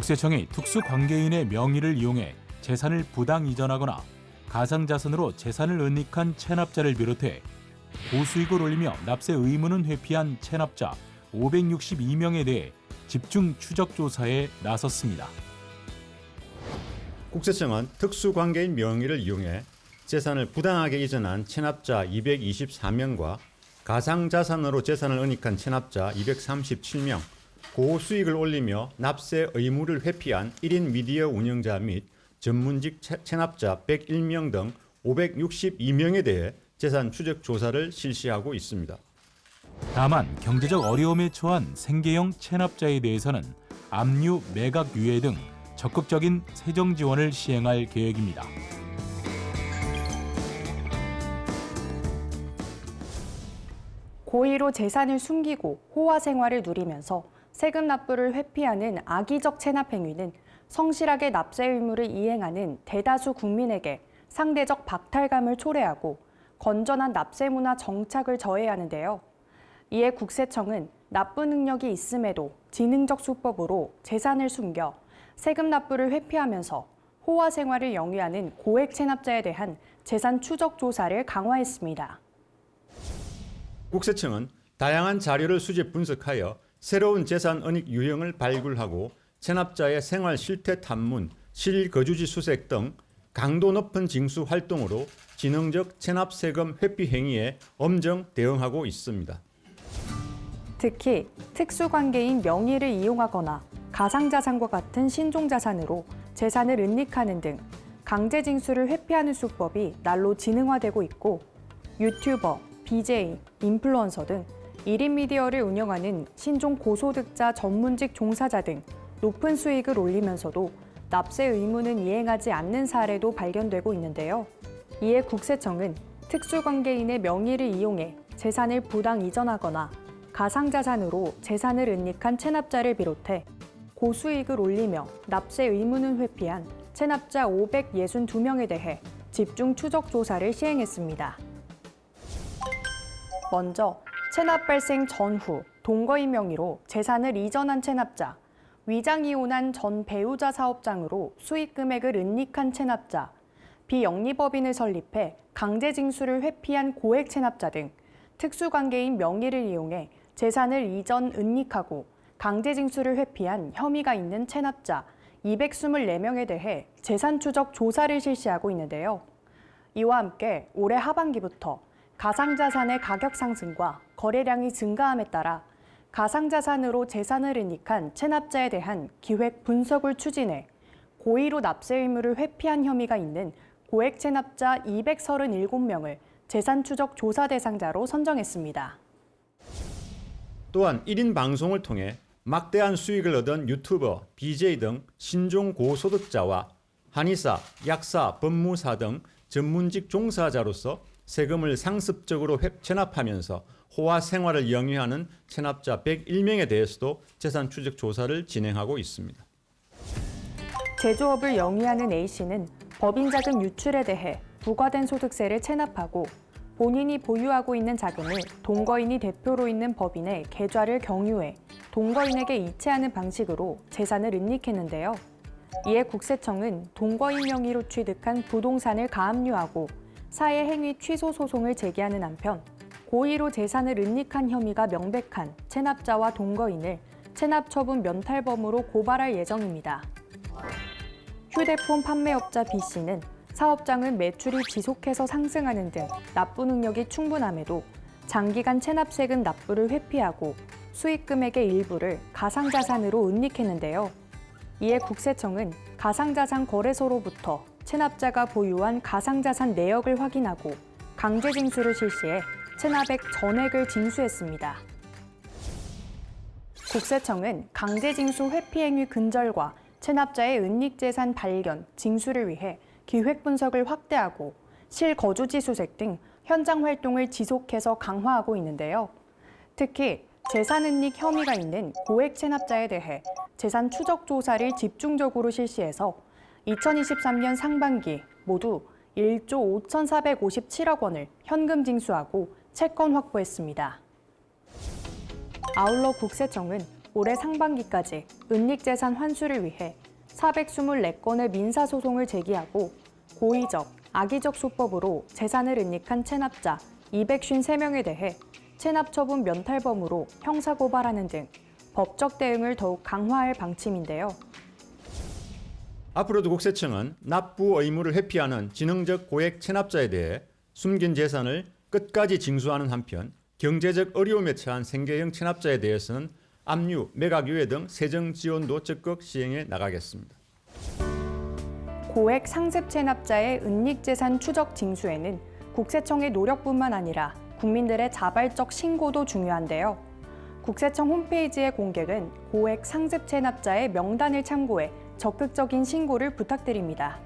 국세청이 특수관계인의 명의를 이용해 재산을 부당 이전하거나 가상자산으로 재산을 은닉한 체납자를 비롯해 고수익을 올리며 납세 의무는 회피한 체납자 562명에 대해 집중 추적 조사에 나섰습니다. 국세청은 특수관계인 명의를 이용해 재산을 부당하게 이전한 체납자 224명과 가상자산으로 재산을 은닉한 체납자 237명, 고수익을 올리며 납세 의무를 회피한 1인 미디어 운영자 및 전문직 체납자 101명 등 562명에 대해 재산 추적 조사를 실시하고 있습니다. 다만 경제적 어려움에 처한 생계형 체납자에 대해서는 압류, 매각 유예 등 적극적인 세정 지원을 시행할 계획입니다. 고의로 재산을 숨기고 호화 생활을 누리면서 세금 납부를 회피하는 악의적 체납 행위는 성실하게 납세 의무를 이행하는 대다수 국민에게 상대적 박탈감을 초래하고 건전한 납세 문화 정착을 저해하는데요. 이에 국세청은 납부 능력이 있음에도 지능적 수법으로 재산을 숨겨 세금 납부를 회피하면서 호화 생활을 영위하는 고액 체납자에 대한 재산 추적 조사를 강화했습니다. 국세청은 다양한 자료를 수집 분석하여 새로운 재산 은닉 유형을 발굴하고 체납자의 생활 실태 탐문, 실거주지 수색 등 강도 높은 징수 활동으로 지능적 체납 세금 회피 행위에 엄정 대응하고 있습니다. 특히 특수관계인 명의를 이용하거나 가상자산과 같은 신종자산으로 재산을 은닉하는 등 강제징수를 회피하는 수법이 날로 지능화되고 있고 유튜버, BJ, 인플루언서 등 1인 미디어를 운영하는 신종 고소득자 전문직 종사자 등 높은 수익을 올리면서도 납세 의무는 이행하지 않는 사례도 발견되고 있는데요. 이에 국세청은 특수관계인의 명의를 이용해 재산을 부당 이전하거나 가상자산으로 재산을 은닉한 체납자를 비롯해 고수익을 올리며 납세 의무는 회피한 체납자 562명에 대해 집중 추적 조사를 시행했습니다. 먼저 체납 발생 전후 동거인 명의로 재산을 이전한 체납자, 위장 이혼한 전 배우자 사업장으로 수익 금액을 은닉한 체납자, 비영리법인을 설립해 강제징수를 회피한 고액 체납자 등 특수관계인 명의를 이용해 재산을 이전 은닉하고 강제징수를 회피한 혐의가 있는 체납자 224명에 대해 재산 추적 조사를 실시하고 있는데요. 이와 함께 올해 하반기부터 가상자산의 가격 상승과 거래량이 증가함에 따라 가상자산으로 재산을 은닉한 체납자에 대한 기획 분석을 추진해 고의로 납세 의무를 회피한 혐의가 있는 고액 체납자 237명을 재산 추적 조사 대상자로 선정했습니다. 또한 1인 방송을 통해 막대한 수익을 얻은 유튜버, BJ 등 신종 고소득자와 한의사, 약사, 법무사 등 전문직 종사자로서 세금을 상습적으로 체납하면서 호화 생활을 영위하는 체납자 101명에 대해서도 재산 추적 조사를 진행하고 있습니다. 제조업을 영위하는 A씨는 법인 자금 유출에 대해 부과된 소득세를 체납하고 본인이 보유하고 있는 자금을 동거인이 대표로 있는 법인에 계좌를 경유해 동거인에게 이체하는 방식으로 재산을 은닉했는데요. 이에 국세청은 동거인 명의로 취득한 부동산을 가압류하고 사회행위 취소 소송을 제기하는 한편 고의로 재산을 은닉한 혐의가 명백한 체납자와 동거인을 체납처분 면탈범으로 고발할 예정입니다. 휴대폰 판매업자 B씨는 사업장은 매출이 지속해서 상승하는 등 납부 능력이 충분함에도 장기간 체납세금 납부를 회피하고 수익 금액의 일부를 가상자산으로 은닉했는데요. 이에 국세청은 가상자산 거래소로부터 체납자가 보유한 가상자산 내역을 확인하고 강제징수를 실시해 체납액 전액을 징수했습니다. 국세청은 강제징수 회피 행위 근절과 체납자의 은닉재산 발견, 징수를 위해 기획 분석을 확대하고 실거주지 수색 등 현장 활동을 지속해서 강화하고 있는데요. 특히 재산 은닉 혐의가 있는 고액 체납자에 대해 재산 추적 조사를 집중적으로 실시해서 2023년 상반기 모두 1조 5,457억 원을 현금 징수하고 채권 확보했습니다. 아울러 국세청은 올해 상반기까지 은닉재산 환수를 위해 424건의 민사소송을 제기하고 고의적, 악의적 수법으로 재산을 은닉한 체납자 253명에 대해 체납처분 면탈범으로 형사고발하는 등 법적 대응을 더욱 강화할 방침인데요. 앞으로도 국세청은 납부 의무를 회피하는 지능적 고액 체납자에 대해 숨긴 재산을 끝까지 징수하는 한편 경제적 어려움에 처한 생계형 체납자에 대해서는 압류, 매각유예 등 세정 지원도 적극 시행해 나가겠습니다. 고액 상습 체납자의 은닉재산 추적 징수에는 국세청의 노력뿐만 아니라 국민들의 자발적 신고도 중요한데요. 국세청 홈페이지에 공개된 고액 상습 체납자의 명단을 참고해 적극적인 신고를 부탁드립니다.